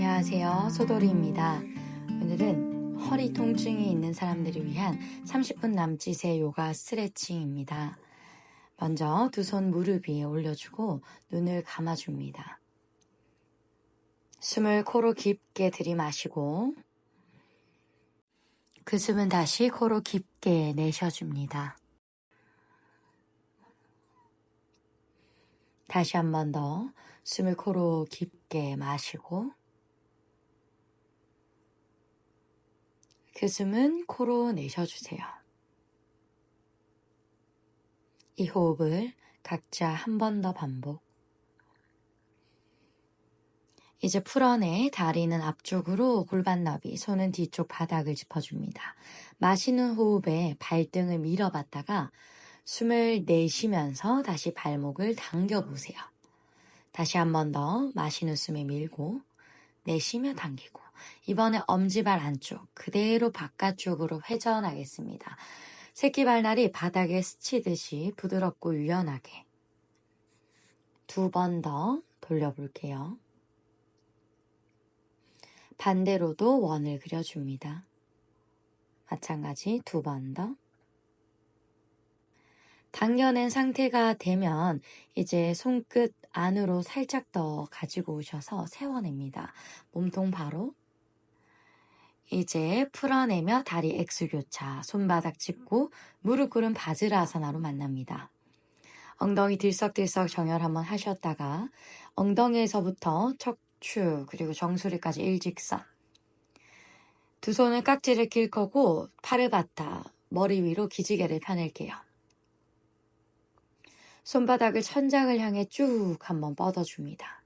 안녕하세요. 소돌이입니다. 오늘은 허리 통증이 있는 사람들을 위한 30분 남짓의 요가 스트레칭입니다. 먼저 두 손 무릎 위에 올려주고 눈을 감아줍니다. 숨을 코로 깊게 들이마시고 그 숨은 다시 코로 깊게 내쉬어줍니다. 다시 한 번 더 숨을 코로 깊게 마시고 그 숨은 코로 내쉬어주세요. 이 호흡을 각자 한 번 더 반복. 이제 풀어내 다리는 앞쪽으로 골반 너비, 손은 뒤쪽 바닥을 짚어줍니다. 마시는 호흡에 발등을 밀어봤다가 숨을 내쉬면서 다시 발목을 당겨보세요. 다시 한 번 더 마시는 숨에 밀고 내쉬며 당기고 이번에 엄지발 안쪽 그대로 바깥쪽으로 회전하겠습니다. 새끼발날이 바닥에 스치듯이 부드럽고 유연하게 두 번 더 돌려볼게요. 반대로도 원을 그려줍니다. 마찬가지 두 번 더. 당겨낸 상태가 되면 이제 손끝 안으로 살짝 더 가지고 오셔서 세워냅니다. 몸통 바로. 이제 풀어내며 다리 X교차, 손바닥 짚고 무릎 꿇은 바즈라아사나로 만납니다. 엉덩이 들썩들썩 정혈 한번 하셨다가 엉덩이에서부터 척추 그리고 정수리까지 일직선. 두 손은 깍지를 낄 거고 파르바타, 머리 위로 기지개를 펴낼게요. 손바닥을 천장을 향해 쭉 한번 뻗어줍니다.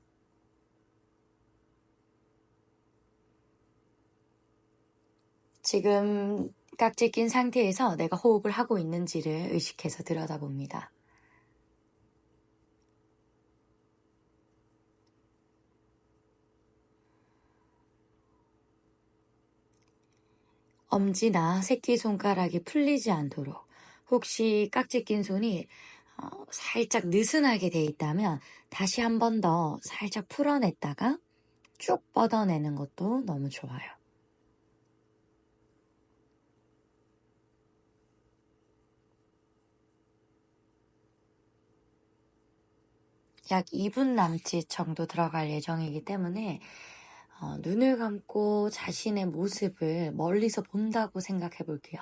지금 깍지 낀 상태에서 내가 호흡을 하고 있는지를 의식해서 들여다봅니다. 엄지나 새끼손가락이 풀리지 않도록 혹시 깍지 낀 손이 살짝 느슨하게 돼 있다면 다시 한 번 더 살짝 풀어냈다가 쭉 뻗어내는 것도 너무 좋아요. 약 2분 남짓 정도 들어갈 예정이기 때문에 눈을 감고 자신의 모습을 멀리서 본다고 생각해 볼게요.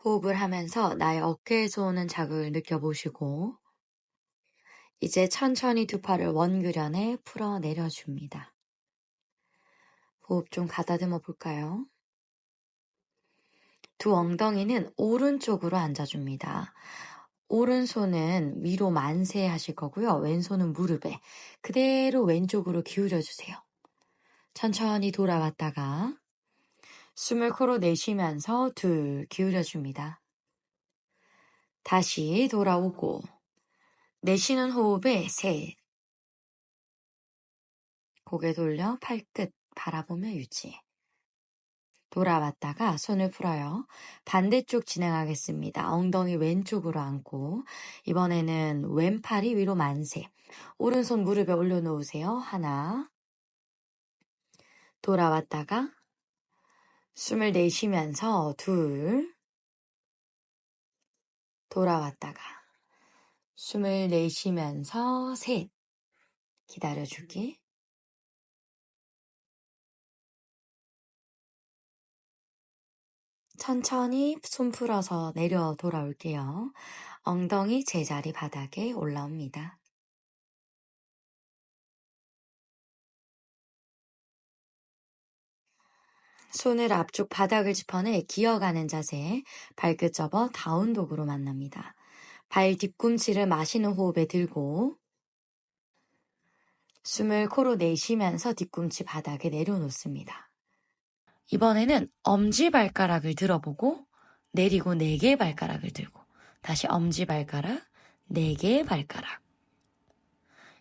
호흡을 하면서 나의 어깨에서 오는 자극을 느껴보시고 이제 천천히 두 팔을 원그련에 풀어 내려줍니다. 호흡 좀 가다듬어 볼까요? 두 엉덩이는 오른쪽으로 앉아줍니다. 오른손은 위로 만세 하실 거고요. 왼손은 무릎에 그대로 왼쪽으로 기울여주세요. 천천히 돌아왔다가 숨을 코로 내쉬면서 둘 기울여줍니다. 다시 돌아오고 내쉬는 호흡에 셋. 고개 돌려 팔끝 바라보며 유지. 돌아왔다가 손을 풀어요. 반대쪽 진행하겠습니다. 엉덩이 왼쪽으로 앉고 이번에는 왼팔이 위로 만세. 오른손 무릎에 올려놓으세요. 하나. 돌아왔다가 숨을 내쉬면서 둘. 돌아왔다가 숨을 내쉬면서 셋. 기다려주기. 천천히 손 풀어서 내려 돌아올게요. 엉덩이 제자리 바닥에 올라옵니다. 손을 앞쪽 바닥을 짚어내 기어가는 자세, 발끝 접어 다운독으로 만납니다. 발 뒤꿈치를 마시는 호흡에 들고 숨을 코로 내쉬면서 뒤꿈치 바닥에 내려놓습니다. 이번에는 엄지발가락을 들어보고 내리고 4개의 발가락을 들고 다시 엄지발가락, 4개의 발가락.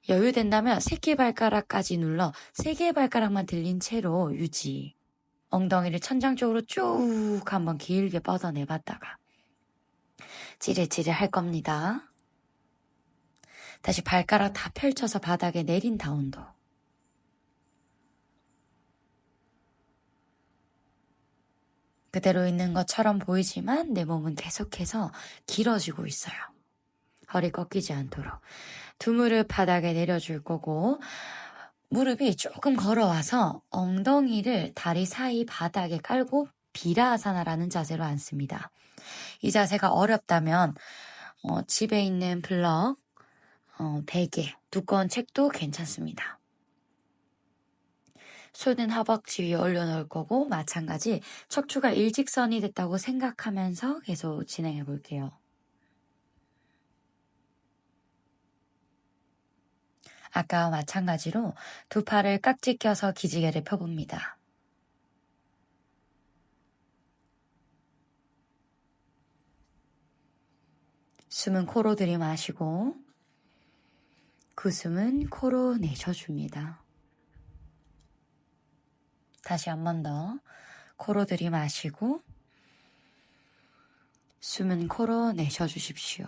여유된다면 새끼발가락까지 눌러 3개의 발가락만 들린 채로 유지. 엉덩이를 천장 쪽으로 쭉 한번 길게 뻗어내봤다가 찌릿찌릿 할 겁니다. 다시 발가락 다 펼쳐서 바닥에 내린 다운도. 그대로 있는 것처럼 보이지만 내 몸은 계속해서 길어지고 있어요. 허리 꺾이지 않도록. 두 무릎 바닥에 내려줄 거고 무릎이 조금 걸어와서 엉덩이를 다리 사이 바닥에 깔고 비라아사나라는 자세로 앉습니다. 이 자세가 어렵다면 집에 있는 블럭, 베개, 두꺼운 책도 괜찮습니다. 손은 허벅지 위에 올려놓을 거고 마찬가지 척추가 일직선이 됐다고 생각하면서 계속 진행해 볼게요. 아까와 마찬가지로 두 팔을 깍지 껴서 기지개를 펴봅니다. 숨은 코로 들이마시고 그 숨은 코로 내쉬어줍니다. 다시 한 번 더 코로 들이마시고 숨은 코로 내쉬어주십시오.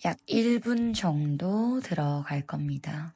약 1분 정도 들어갈 겁니다.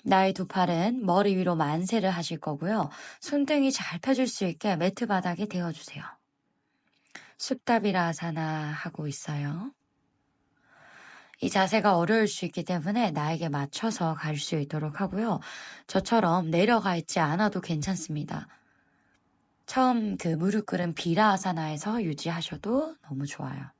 나의 두 팔은 머리 위로 만세를 하실 거고요. 손등이 잘 펴질 수 있게 매트 바닥에 대어주세요. 숲다비라아사나 하고 있어요. 이 자세가 어려울 수 있기 때문에 나에게 맞춰서 갈 수 있도록 하고요. 저처럼 내려가 있지 않아도 괜찮습니다. 처음 그 무릎 꿇은 비라아사나에서 유지하셔도 너무 좋아요.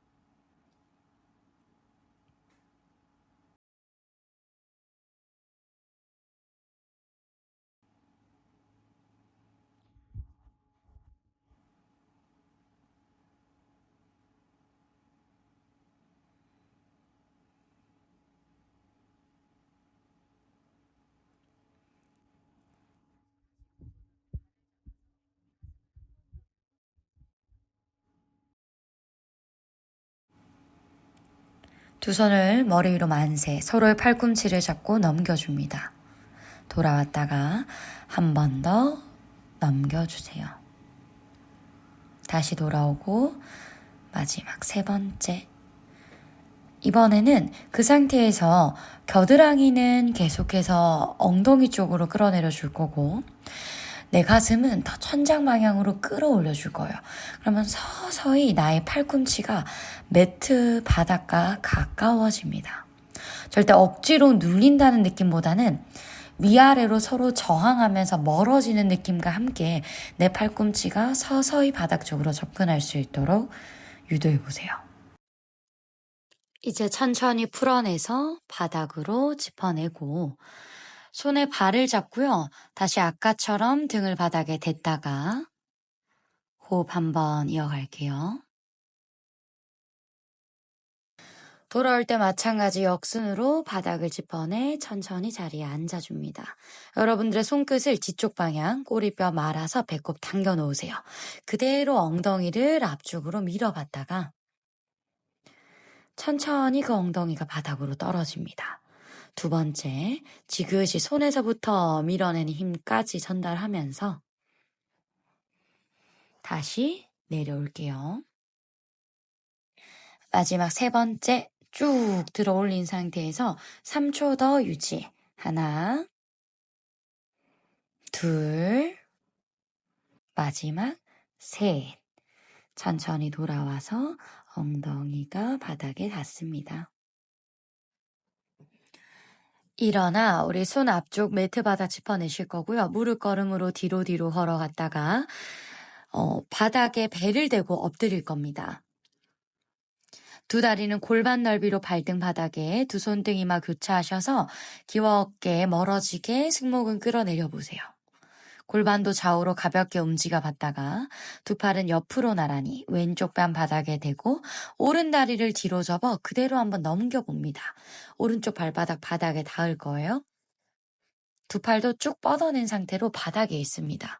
두 손을 머리 위로 만세, 서로의 팔꿈치를 잡고 넘겨줍니다. 돌아왔다가 한 번 더 넘겨주세요. 다시 돌아오고 마지막 3번째. 이번에는 그 상태에서 겨드랑이는 계속해서 엉덩이 쪽으로 끌어내려 줄 거고 내 가슴은 더 천장 방향으로 끌어올려 줄 거예요. 그러면 서서히 나의 팔꿈치가 매트 바닥과 가까워집니다. 절대 억지로 눌린다는 느낌보다는 위아래로 서로 저항하면서 멀어지는 느낌과 함께 내 팔꿈치가 서서히 바닥 쪽으로 접근할 수 있도록 유도해 보세요. 이제 천천히 풀어내서 바닥으로 짚어내고 손에 발을 잡고요. 다시 아까처럼 등을 바닥에 댔다가 호흡 한번 이어갈게요. 돌아올 때 마찬가지 역순으로 바닥을 짚어내 천천히 자리에 앉아줍니다. 여러분들의 손끝을 뒤쪽 방향 꼬리뼈 말아서 배꼽 당겨 놓으세요. 그대로 엉덩이를 앞쪽으로 밀어봤다가 천천히 그 엉덩이가 바닥으로 떨어집니다. 두 번째, 지그시 손에서부터 밀어내는 힘까지 전달하면서 다시 내려올게요. 마지막 세 번째, 쭉 들어 올린 상태에서 3초 더 유지. 하나, 둘, 마지막 셋. 천천히 돌아와서 엉덩이가 바닥에 닿습니다. 일어나 우리 손 앞쪽 매트 바닥 짚어내실 거고요. 무릎 걸음으로 뒤로 걸어갔다가 바닥에 배를 대고 엎드릴 겁니다. 두 다리는 골반 넓이로 발등 바닥에 두 손등이마 교차하셔서 기와 어깨 멀어지게 승모근 끌어내려 보세요. 골반도 좌우로 가볍게 움직여 봤다가 두 팔은 옆으로 나란히 왼쪽 뺨 바닥에 대고 오른 다리를 뒤로 접어 그대로 한번 넘겨봅니다. 오른쪽 발바닥 바닥에 닿을 거예요. 두 팔도 쭉 뻗어낸 상태로 바닥에 있습니다.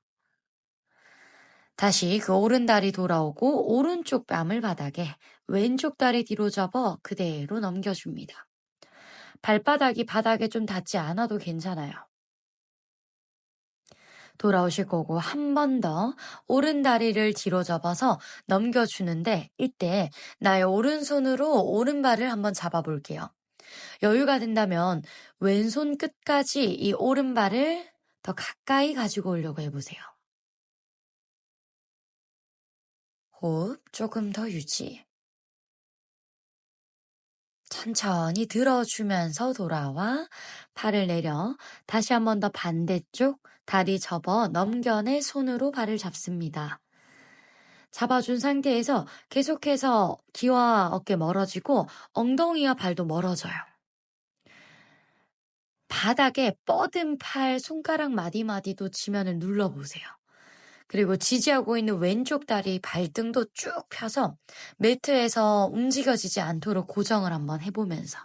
다시 그 오른 다리 돌아오고 오른쪽 뺨을 바닥에 왼쪽 다리 뒤로 접어 그대로 넘겨줍니다. 발바닥이 바닥에 좀 닿지 않아도 괜찮아요. 돌아오실 거고 한 번 더 오른 다리를 뒤로 접어서 넘겨주는데 이때 나의 오른손으로 오른발을 한번 잡아볼게요. 여유가 된다면 왼손 끝까지 이 오른발을 더 가까이 가지고 오려고 해보세요. 호흡 조금 더 유지. 천천히 들어주면서 돌아와 팔을 내려 다시 한 번 더 반대쪽 다리 접어 넘겨내 손으로 발을 잡습니다. 잡아준 상태에서 계속해서 귀와 어깨 멀어지고 엉덩이와 발도 멀어져요. 바닥에 뻗은 팔 손가락 마디마디도 지면을 눌러보세요. 그리고 지지하고 있는 왼쪽 다리 발등도 쭉 펴서 매트에서 움직여지지 않도록 고정을 한번 해보면서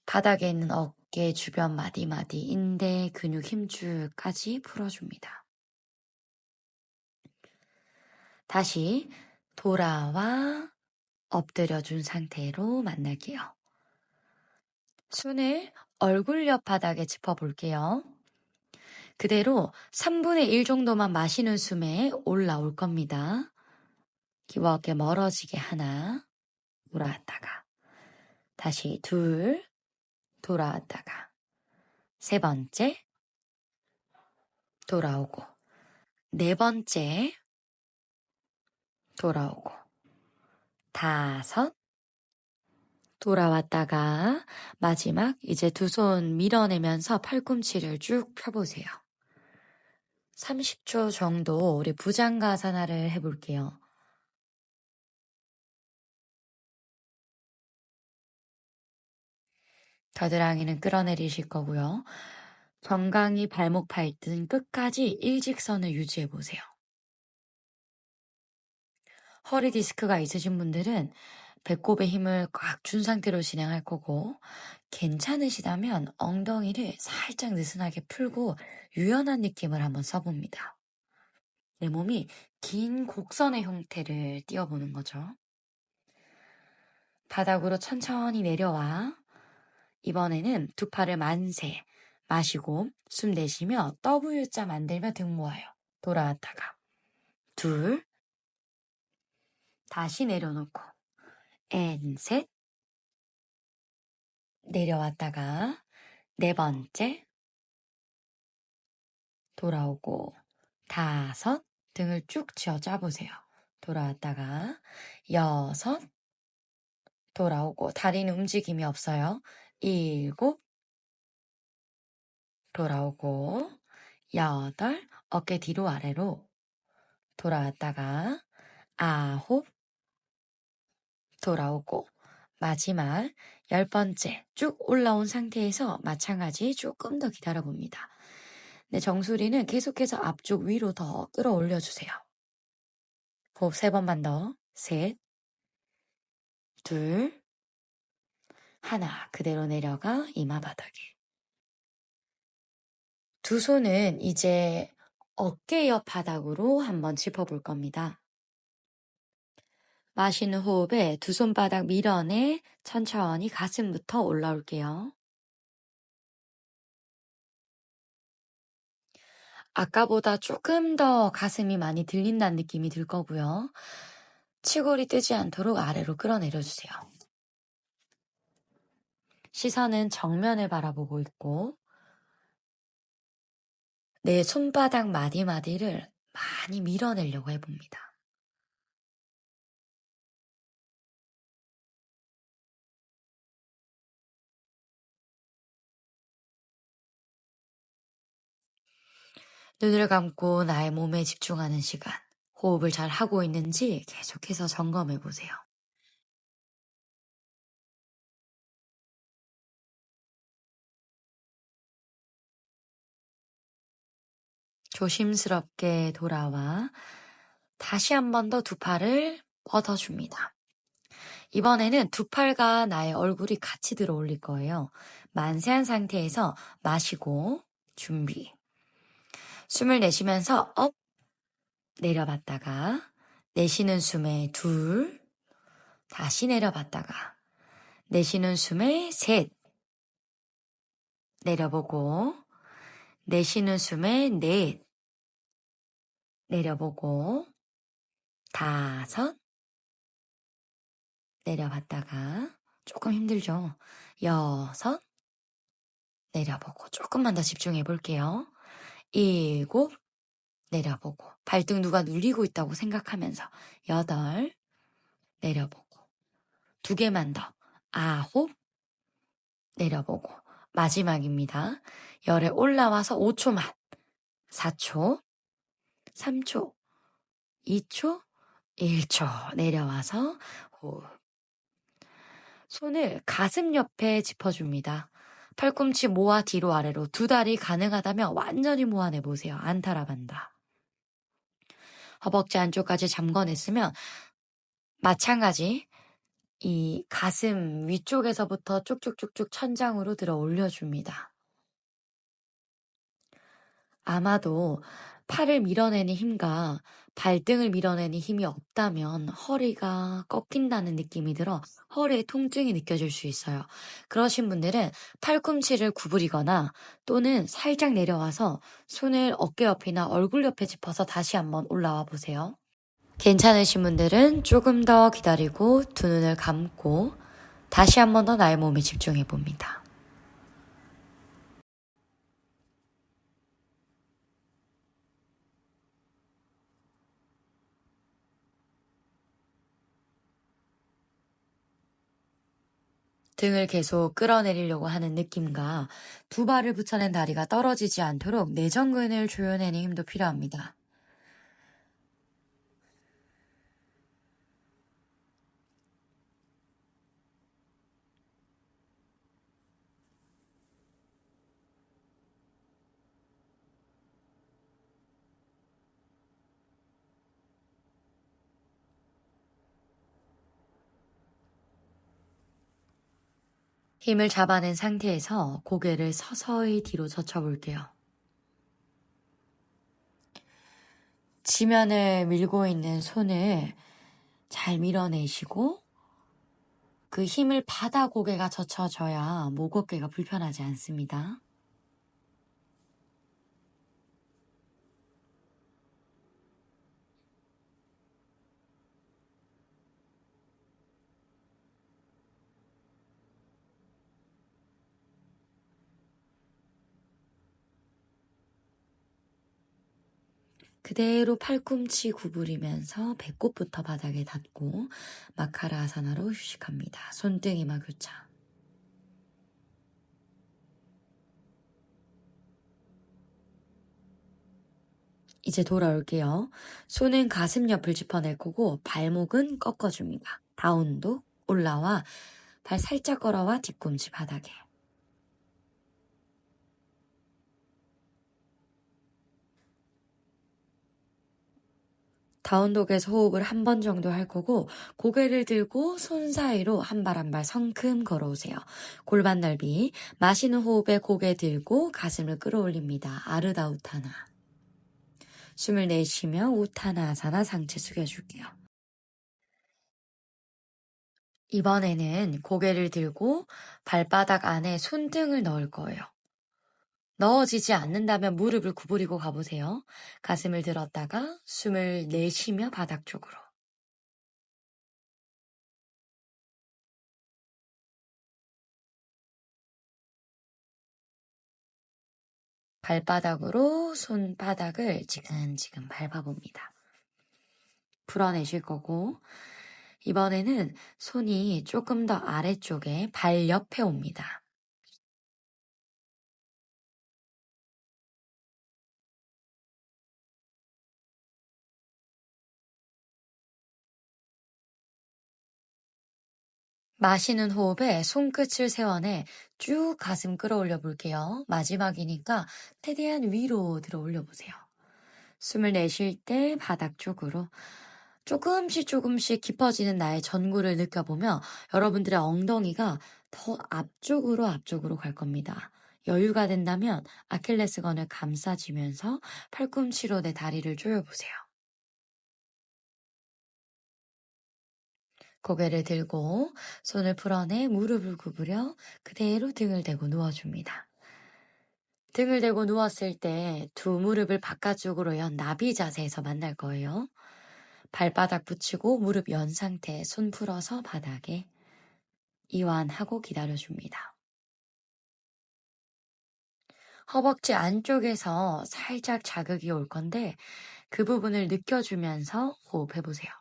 바닥에 있는 어깨 주변 마디마디 인대 근육 힘줄까지 풀어줍니다. 다시 돌아와 엎드려준 상태로 만날게요. 손을 얼굴 옆 바닥에 짚어볼게요. 그대로 3분의 1 정도만 마시는 숨에 올라올 겁니다. 귀와 어깨 멀어지게 하나, 돌아왔다가 다시 둘, 돌아왔다가 세 번째, 돌아오고 네 번째, 돌아오고 다섯, 돌아왔다가 마지막 이제 두 손 밀어내면서 팔꿈치를 쭉 펴보세요. 30초 정도 우리 부장가사나를 해볼게요. 겨드랑이는 끌어내리실 거고요. 정강이 발목 발등 끝까지 일직선을 유지해보세요. 허리 디스크가 있으신 분들은 배꼽에 힘을 꽉 준 상태로 진행할 거고 괜찮으시다면 엉덩이를 살짝 느슨하게 풀고 유연한 느낌을 한번 써봅니다. 내 몸이 긴 곡선의 형태를 띄워보는 거죠. 바닥으로 천천히 내려와 이번에는 두 팔을 만세 마시고 숨 내쉬며 W자 만들며 등 모아요. 돌아왔다가 둘 다시 내려놓고 셋 내려왔다가 네 번째 돌아오고 다섯 등을 쭉 쥐어 짜보세요. 돌아왔다가 여섯 돌아오고 다리는 움직임이 없어요. 일곱 돌아오고 여덟 어깨 뒤로 아래로 돌아왔다가 아홉 돌아오고 마지막 10번째 쭉 올라온 상태에서 마찬가지 조금 더 기다려봅니다. 네, 정수리는 계속해서 앞쪽 위로 더 끌어올려주세요. 호흡 3번만 더. 셋, 둘, 하나. 그대로 내려가 이마 바닥에. 두 손은 이제 어깨 옆 바닥으로 한번 짚어볼 겁니다. 마시는 호흡에 두 손바닥 밀어내 천천히 가슴부터 올라올게요. 아까보다 조금 더 가슴이 많이 들린다는 느낌이 들 거고요. 치골이 뜨지 않도록 아래로 끌어내려주세요. 시선은 정면을 바라보고 있고 내 손바닥 마디마디를 많이 밀어내려고 해봅니다. 눈을 감고 나의 몸에 집중하는 시간, 호흡을 잘 하고 있는지 계속해서 점검해 보세요. 조심스럽게 돌아와 다시 한 번 더 두 팔을 뻗어줍니다. 이번에는 두 팔과 나의 얼굴이 같이 들어 올릴 거예요. 만세한 상태에서 마시고 준비. 숨을 내쉬면서 업 내려봤다가 내쉬는 숨에 둘 다시 내려봤다가 내쉬는 숨에 셋 내려보고 내쉬는 숨에 넷 내려보고 다섯 내려봤다가 조금 힘들죠. 여섯 내려보고 조금만 더 집중해 볼게요. 일곱 내려보고 발등 누가 눌리고 있다고 생각하면서 여덟 내려보고 두 개만 더 아홉 내려보고 마지막입니다. 열에 올라와서 5초만 4초 3초 2초 1초 내려와서 호흡. 손을 가슴 옆에 짚어줍니다. 팔꿈치 모아 뒤로 아래로 두 다리 가능하다면 완전히 모아내보세요. 안타라반다. 허벅지 안쪽까지 잠궈냈으면 마찬가지 이 가슴 위쪽에서부터 쭉쭉쭉쭉 천장으로 들어 올려줍니다. 아마도 팔을 밀어내는 힘과 발등을 밀어내는 힘이 없다면 허리가 꺾인다는 느낌이 들어 허리에 통증이 느껴질 수 있어요. 그러신 분들은 팔꿈치를 구부리거나 또는 살짝 내려와서 손을 어깨 옆이나 얼굴 옆에 짚어서 다시 한번 올라와 보세요. 괜찮으신 분들은 조금 더 기다리고 두 눈을 감고 다시 한번 더 나의 몸에 집중해 봅니다. 등을 계속 끌어내리려고 하는 느낌과 두 발을 붙여낸 다리가 떨어지지 않도록 내전근을 조여내는 힘도 필요합니다. 힘을 잡아낸 상태에서 고개를 서서히 뒤로 젖혀볼게요. 지면을 밀고 있는 손을 잘 밀어내시고 그 힘을 받아 고개가 젖혀져야 목 어깨가 불편하지 않습니다. 그대로 팔꿈치 구부리면서 배꼽부터 바닥에 닿고 마카라 아사나로 휴식합니다. 손등 이마 교차. 이제 돌아올게요. 손은 가슴 옆을 짚어낼 거고 발목은 꺾어줍니다. 다운독 올라와 발 살짝 걸어와 뒤꿈치 바닥에. 다운독에서 호흡을 한 번 정도 할 거고 고개를 들고 손 사이로 한 발 한 발 성큼 걸어오세요. 골반 넓이. 마시는 호흡에 고개 들고 가슴을 끌어올립니다. 아르다 우타나. 숨을 내쉬며 우타나아사나 상체 숙여줄게요. 이번에는 고개를 들고 발바닥 안에 손등을 넣을 거예요. 넣어지지 않는다면 무릎을 구부리고 가보세요. 가슴을 들었다가 숨을 내쉬며 바닥 쪽으로. 발바닥으로 손바닥을 지근지근 밟아봅니다. 풀어내실 거고, 이번에는 손이 조금 더 아래쪽에 발 옆에 옵니다. 마시는 호흡에 손끝을 세워내 쭉 가슴 끌어올려 볼게요. 마지막이니까 최대한 위로 들어 올려보세요. 숨을 내쉴 때 바닥 쪽으로 조금씩 깊어지는 나의 전구를 느껴보며 여러분들의 엉덩이가 더 앞쪽으로 갈 겁니다. 여유가 된다면 아킬레스건을 감싸지면서 팔꿈치로 내 다리를 조여보세요. 고개를 들고 손을 풀어내 무릎을 구부려 그대로 등을 대고 누워줍니다. 등을 대고 누웠을 때 두 무릎을 바깥쪽으로 연 나비 자세에서 만날 거예요. 발바닥 붙이고 무릎 연 상태 손 풀어서 바닥에 이완하고 기다려줍니다. 허벅지 안쪽에서 살짝 자극이 올 건데 그 부분을 느껴주면서 호흡해보세요.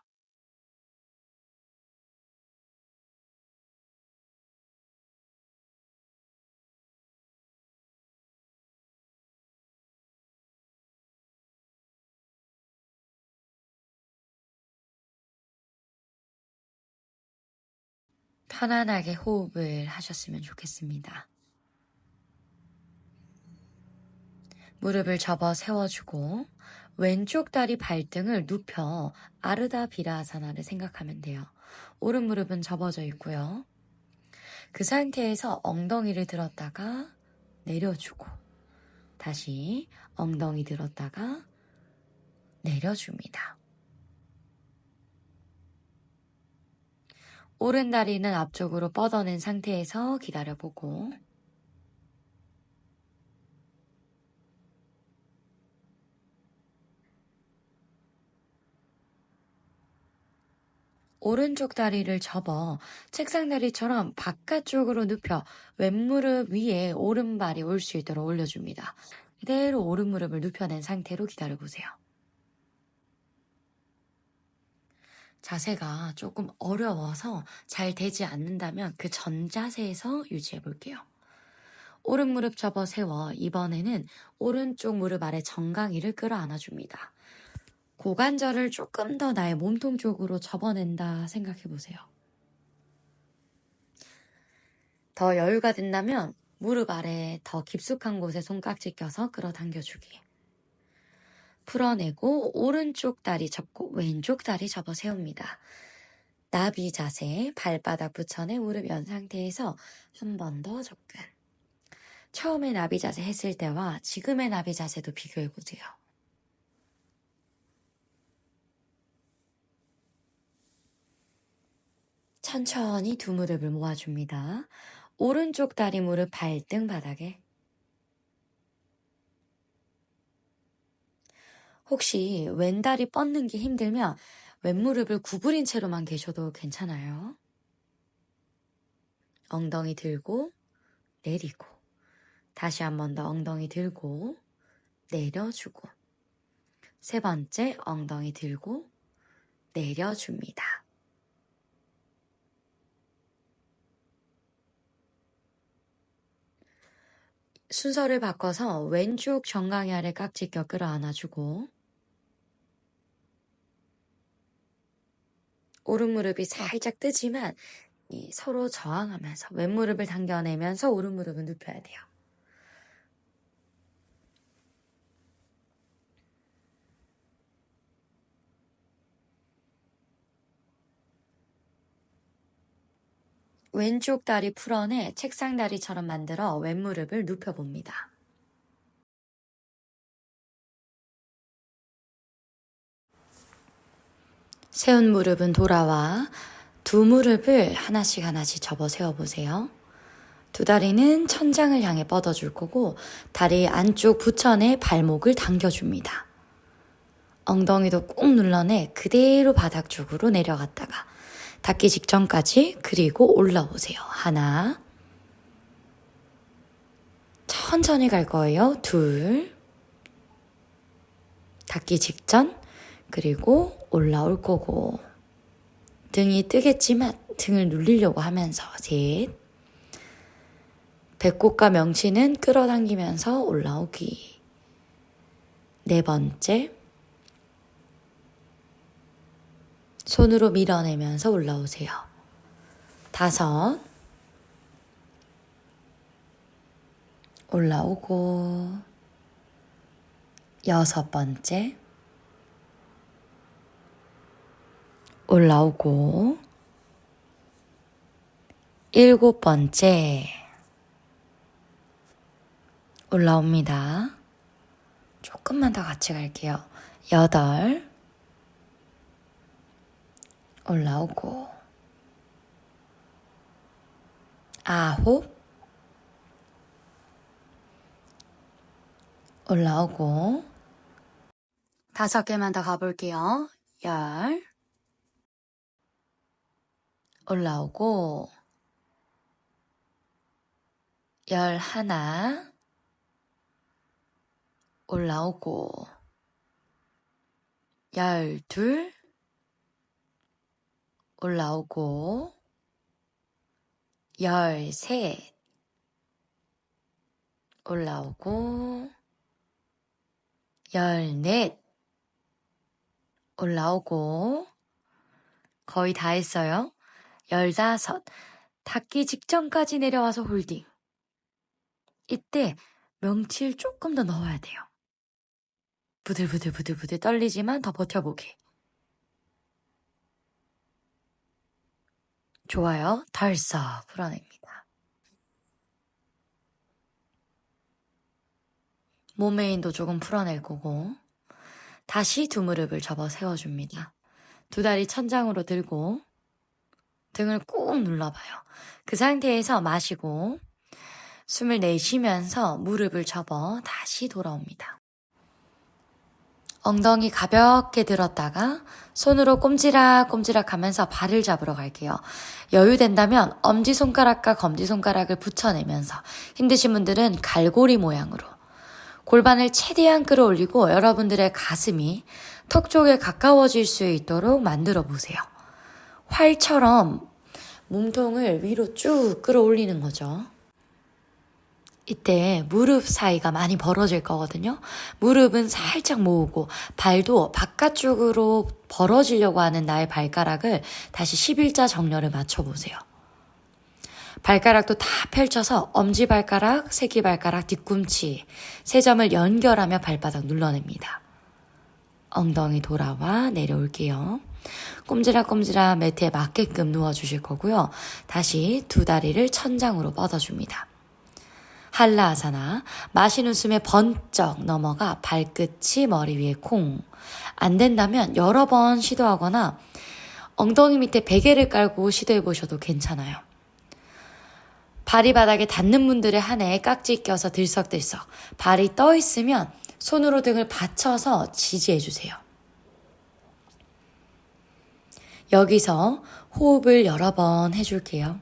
편안하게 호흡을 하셨으면 좋겠습니다. 무릎을 접어 세워주고 왼쪽 다리 발등을 눕혀 아르다 비라아사나를 생각하면 돼요. 오른 무릎은 접어져 있고요. 그 상태에서 엉덩이를 들었다가 내려주고 다시 엉덩이 들었다가 내려줍니다. 오른 다리는 앞쪽으로 뻗어낸 상태에서 기다려보고 오른쪽 다리를 접어 책상 다리처럼 바깥쪽으로 눕혀 왼무릎 위에 오른발이 올 수 있도록 올려줍니다. 그대로 오른 무릎을 눕혀낸 상태로 기다려보세요. 자세가 조금 어려워서 잘 되지 않는다면 그 전 자세에서 유지해 볼게요. 오른 무릎 접어 세워 이번에는 오른쪽 무릎 아래 정강이를 끌어안아 줍니다. 고관절을 조금 더 나의 몸통 쪽으로 접어낸다 생각해 보세요. 더 여유가 된다면 무릎 아래 더 깊숙한 곳에 손깍지 껴서 끌어당겨주기. 풀어내고 오른쪽 다리 접고 왼쪽 다리 접어 세웁니다. 나비 자세, 발바닥 붙여내 무릎 연 상태에서 한 번 더 접근. 처음에 나비 자세 했을 때와 지금의 나비 자세도 비교해보세요. 천천히 두 무릎을 모아줍니다. 오른쪽 다리 무릎 발등 바닥에. 혹시 왼다리 뻗는 게 힘들면 왼무릎을 구부린 채로만 계셔도 괜찮아요. 엉덩이 들고 내리고 다시 한 번 더 엉덩이 들고 내려주고 세 번째 엉덩이 들고 내려줍니다. 순서를 바꿔서 왼쪽 정강이 아래 깍지 껴 끌어안아주고 오른 무릎이 살짝 뜨지만 서로 저항하면서 왼무릎을 당겨내면서 오른 무릎은 눕혀야 돼요. 왼쪽 다리 풀어내 책상 다리처럼 만들어 왼무릎을 눕혀봅니다. 세운 무릎은 돌아와 두 무릎을 하나씩 접어 세워보세요. 두 다리는 천장을 향해 뻗어줄 거고 다리 안쪽 부천에 발목을 당겨줍니다. 엉덩이도 꾹 눌러내 그대로 바닥 쪽으로 내려갔다가 닿기 직전까지 그리고 올라오세요. 하나, 천천히 갈 거예요. 둘, 닿기 직전, 그리고 올라올 거고 등이 뜨겠지만 등을 눌리려고 하면서 셋, 배꼽과 명치는 끌어당기면서 올라오기. 네 번째, 손으로 밀어내면서 올라오세요. 다섯, 올라오고. 여섯 번째, 올라오고. 일곱 번째, 올라옵니다. 조금만 더 같이 갈게요. 여덟, 올라오고. 아홉, 올라오고. 5개만 더 가볼게요. 열, 올라오고. 11, 올라오고. 12, 올라오고. 13, 올라오고. 14, 올라오고. 거의 다 했어요. 15, 닿기 직전까지 내려와서 홀딩. 이때 명치를 조금 더 넣어야 돼요. 부들부들 떨리지만 더 버텨보기. 좋아요. 덜썩 풀어냅니다. 몸의 힘도 조금 풀어낼 거고 다시 두 무릎을 접어 세워줍니다. 두 다리 천장으로 들고 등을 꾹 눌러봐요. 그 상태에서 마시고 숨을 내쉬면서 무릎을 접어 다시 돌아옵니다. 엉덩이 가볍게 들었다가 손으로 꼼지락꼼지락 하면서 발을 잡으러 갈게요. 여유 된다면 엄지손가락과 검지손가락을 붙여내면서 힘드신 분들은 갈고리 모양으로 골반을 최대한 끌어올리고 여러분들의 가슴이 턱 쪽에 가까워질 수 있도록 만들어 보세요. 활처럼 몸통을 위로 쭉 끌어올리는 거죠. 이때 무릎 사이가 많이 벌어질 거거든요. 무릎은 살짝 모으고 발도 바깥쪽으로 벌어지려고 하는 나의 발가락을 다시 11자 정렬을 맞춰보세요. 발가락도 다 펼쳐서 엄지발가락, 새끼발가락, 뒤꿈치 세 점을 연결하며 발바닥 눌러냅니다. 엉덩이 돌아와 내려올게요. 꼼지락꼼지락 매트에 맞게끔 누워주실 거고요. 다시 두 다리를 천장으로 뻗어줍니다. 한라아사나, 마시는 숨에 번쩍 넘어가 발끝이 머리 위에 콩. 안 된다면 여러 번 시도하거나 엉덩이 밑에 베개를 깔고 시도해 보셔도 괜찮아요. 발이 바닥에 닿는 분들의 한해 깍지 껴서 들썩들썩. 발이 떠 있으면 손으로 등을 받쳐서 지지해 주세요. 여기서 호흡을 여러 번 해줄게요.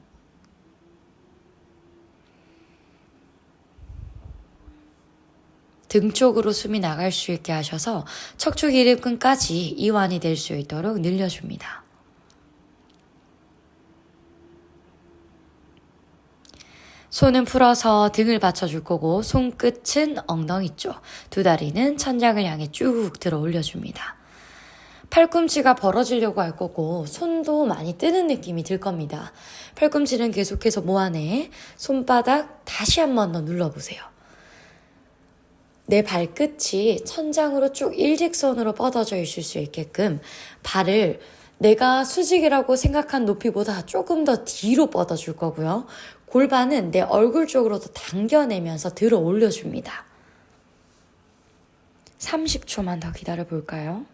등 쪽으로 숨이 나갈 수 있게 하셔서 척추 기립근까지 이완이 될 수 있도록 늘려줍니다. 손은 풀어서 등을 받쳐줄 거고 손끝은 엉덩이 쪽, 두 다리는 천장을 향해 쭉 들어 올려줍니다. 팔꿈치가 벌어지려고 할 거고 손도 많이 뜨는 느낌이 들 겁니다. 팔꿈치는 계속해서 모아내 손바닥 다시 한 번 더 눌러보세요. 내 발끝이 천장으로 쭉 일직선으로 뻗어져 있을 수 있게끔 발을 내가 수직이라고 생각한 높이보다 조금 더 뒤로 뻗어줄 거고요. 골반은 내 얼굴 쪽으로 더 당겨내면서 들어 올려줍니다. 30초만 더 기다려 볼까요?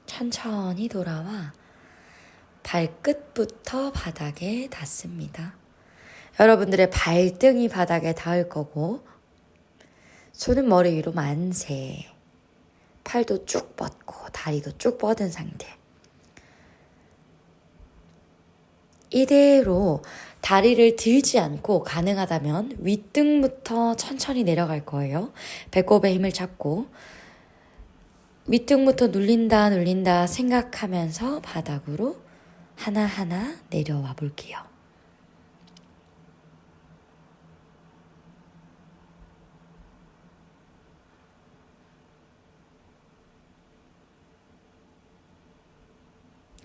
천천히 돌아와 발끝부터 바닥에 닿습니다. 여러분들의 발등이 바닥에 닿을 거고 손은 머리 위로 만세, 팔도 쭉 뻗고 다리도 쭉 뻗은 상태. 이대로 다리를 들지 않고 가능하다면 윗등부터 천천히 내려갈 거예요. 배꼽에 힘을 잡고 윗등부터 눌린다 생각하면서 바닥으로 하나하나 내려와 볼게요.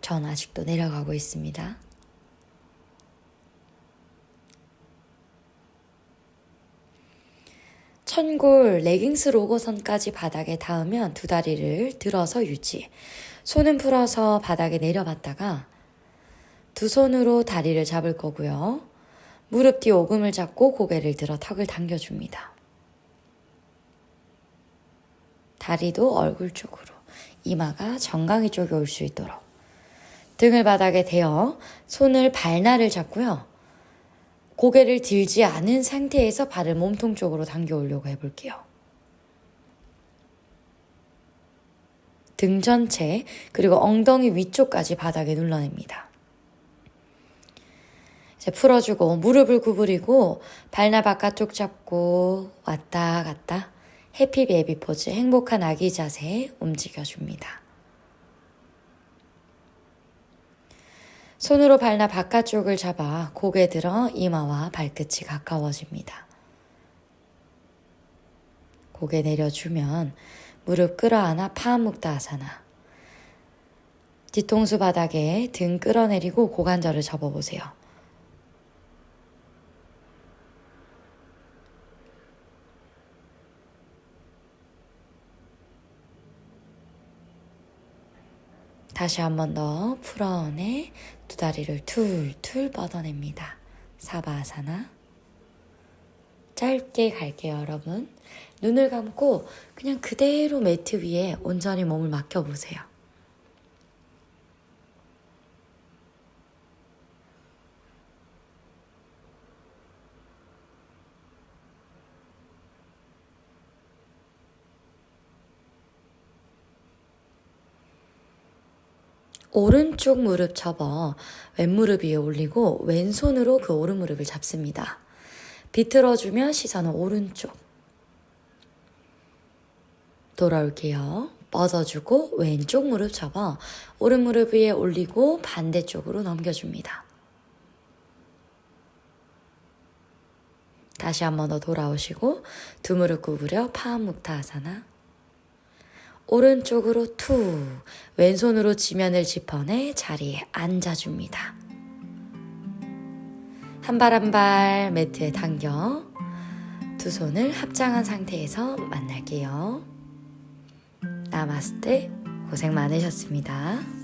전 아직도 내려가고 있습니다. 천골 레깅스 로고선까지 바닥에 닿으면 두 다리를 들어서 유지. 손은 풀어서 바닥에 내려봤다가 두 손으로 다리를 잡을 거고요. 무릎 뒤 오금을 잡고 고개를 들어 턱을 당겨줍니다. 다리도 얼굴 쪽으로, 이마가 정강이 쪽에 올 수 있도록. 등을 바닥에 대어 손을 발날을 잡고요. 고개를 들지 않은 상태에서 발을 몸통 쪽으로 당겨 오려고 해볼게요. 등 전체 그리고 엉덩이 위쪽까지 바닥에 눌러냅니다. 이제 풀어주고 무릎을 구부리고 발날 바깥쪽 잡고 왔다 갔다 해피 베이비 포즈, 행복한 아기 자세 움직여줍니다. 손으로 발날 바깥쪽을 잡아 고개 들어 이마와 발끝이 가까워집니다. 고개 내려주면 무릎 끌어안아 파무크타아사나. 뒤통수 바닥에 등 끌어내리고 고관절을 접어보세요. 다시 한 번 더 풀어내 두 다리를 툴툴 뻗어냅니다. 사바아사나. 짧게 갈게요, 여러분. 눈을 감고 그냥 그대로 매트 위에 온전히 몸을 맡겨보세요. 오른쪽 무릎 접어 왼무릎 위에 올리고 왼손으로 그 오른 무릎을 잡습니다. 비틀어주면 시선은 오른쪽. 돌아올게요. 뻗어주고 왼쪽 무릎 접어 오른 무릎 위에 올리고 반대쪽으로 넘겨줍니다. 다시 한 번 더 돌아오시고 두 무릎 구부려 파무크타아사나. 오른쪽으로 툭, 왼손으로 지면을 짚어내 자리에 앉아줍니다. 한 발 한 발 매트에 당겨 두 손을 합장한 상태에서 만날게요. 나마스테. 고생 많으셨습니다.